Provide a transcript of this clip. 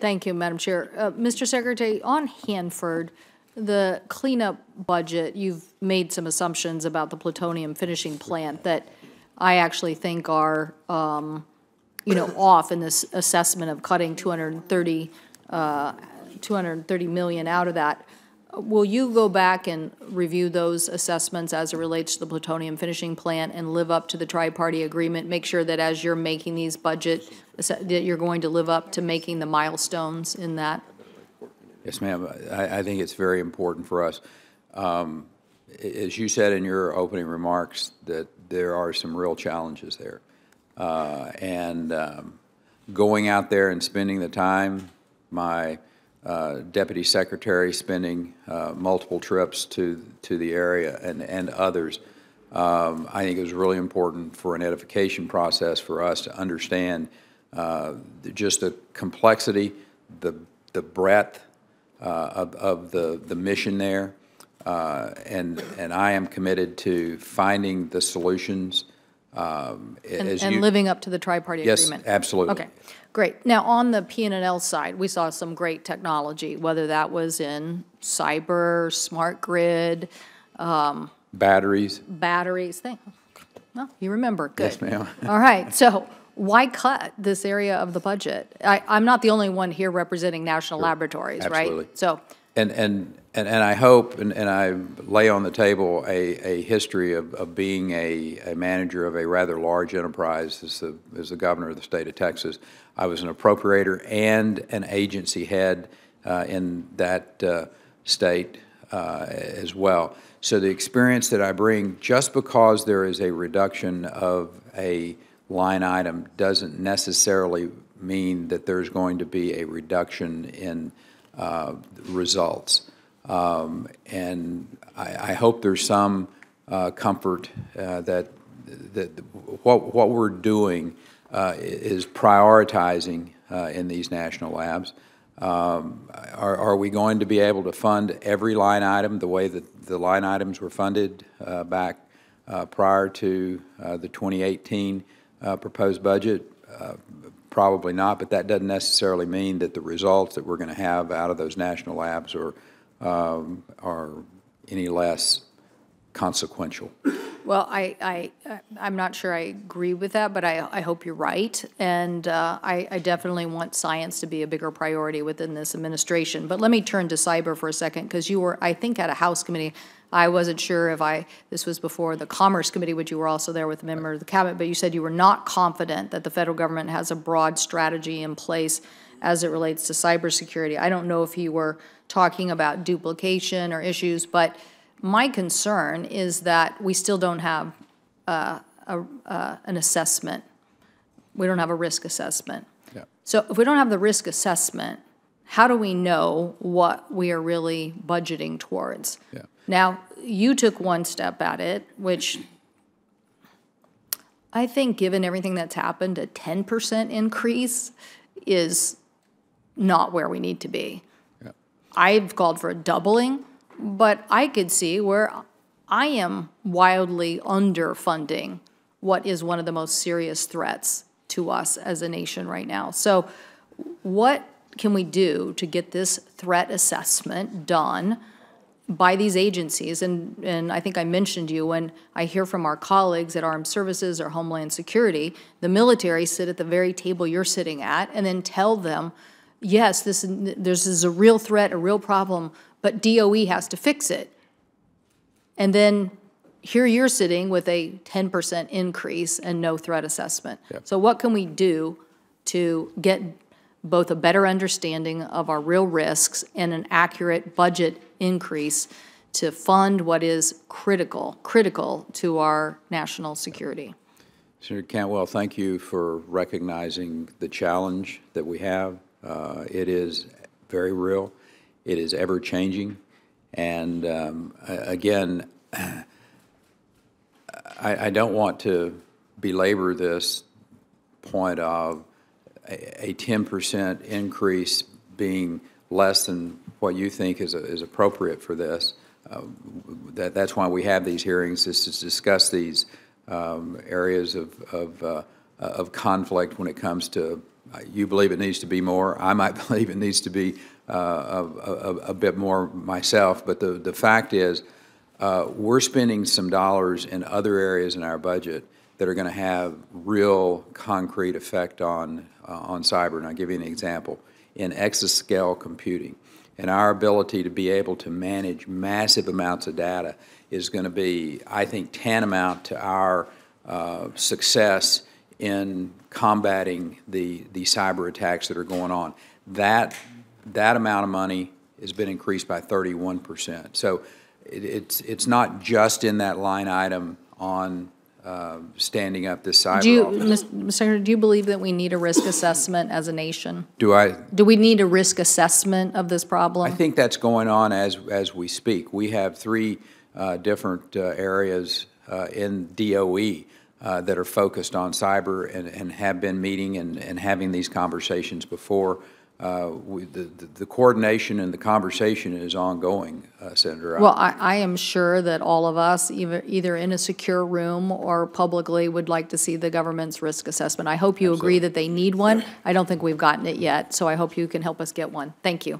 Thank you, Madam Chair. Mr. Secretary, on Hanford, the cleanup budget, you've made some assumptions about the plutonium finishing plant that I actually think are, off in this assessment of cutting 230 million out of that. Will you go back and review those assessments as it relates to the plutonium finishing plant and live up to the tri-party agreement? Make sure that as you're making these budget, that you're going to live up to making the milestones in that? Yes, ma'am. I think it's very important for us. As you said in your opening remarks, that there are some real challenges there. Going out there and spending the time, my Deputy Secretary spending multiple trips to the area and others, I think it was really important for an edification process for us to understand just the complexity, the breadth of the mission there, and I am committed to finding the solutions. And living up to the tri-party agreement. Yes, absolutely. Okay, great. Now, on the P&L side, we saw some great technology, whether that was in cyber, smart grid, batteries. Well, you remember. Good. Yes, ma'am. All right. So why cut this area of the budget? I'm not the only one here representing national laboratories, Absolutely. right? So. And I hope, and I lay on the table a history of being a manager of a rather large enterprise as the governor of the state of Texas. I was an appropriator and an agency head in that state as well. So the experience that I bring, just because there is a reduction of a line item doesn't necessarily mean that there's going to be a reduction in results. And I hope there's some comfort that what we're doing is prioritizing in these national labs. Are we going to be able to fund every line item the way that the line items were funded back prior to the 2018 proposed budget? Probably not, but that doesn't necessarily mean that the results that we're going to have out of those national labs are any less consequential. Well, I'm not sure I agree with that, but I hope you're right. And I definitely want science to be a bigger priority within this administration. But let me turn to cyber for a second, because you were, I think, at a House committee. I wasn't sure if this was before the Commerce Committee, which you were also there with a member of the Cabinet, but you said you were not confident that the federal government has a broad strategy in place as it relates to cybersecurity. I don't know if you were talking about duplication or issues, but my concern is that we still don't have an assessment. We don't have a risk assessment. Yeah. So if we don't have the risk assessment, how do we know what we are really budgeting towards? Yeah. Now, you took one step at it, which I think, given everything that's happened, a 10% increase is not where we need to be. Yeah. I've called for a doubling, but I could see where I am wildly underfunding what is one of the most serious threats to us as a nation right now. So what can we do to get this threat assessment done by these agencies? And I think I mentioned you, when I hear from our colleagues at Armed Services or Homeland Security, the military sit at the very table you're sitting at and then tell them, yes, this is a real threat, a real problem, but DOE has to fix it. And then here you're sitting with a 10% increase and no threat assessment. Yep. So what can we do to get both a better understanding of our real risks and an accurate budget increase to fund what is critical to our national security? Senator Cantwell, thank you for recognizing the challenge that we have. It is very real. It is ever-changing. And again, I don't want to belabor this point of a 10% increase being less than what you think is appropriate for this. That's why we have these hearings, is to discuss these areas of conflict when it comes to You believe it needs to be more. I might believe it needs to be a bit more myself. But the fact is, we're spending some dollars in other areas in our budget that are going to have real concrete effect on cyber. And I'll give you an example. In exascale computing, and our ability to be able to manage massive amounts of data is going to be, I think, tantamount to our success in combating the cyber attacks that are going on. That amount of money has been increased by 31%. So it's not just in that line item on standing up this cyber office. Mr. Secretary, do you believe that we need a risk assessment as a nation? Do we need a risk assessment of this problem? I think that's going on as we speak. We have three different areas in DOE that are focused on cyber and have been meeting and having these conversations before. The coordination and the conversation is ongoing, Senator. Well, I am sure that all of us, either in a secure room or publicly, would like to see the government's risk assessment. I hope you agree that they need one. I don't think we've gotten it yet, so I hope you can help us get one. Thank you.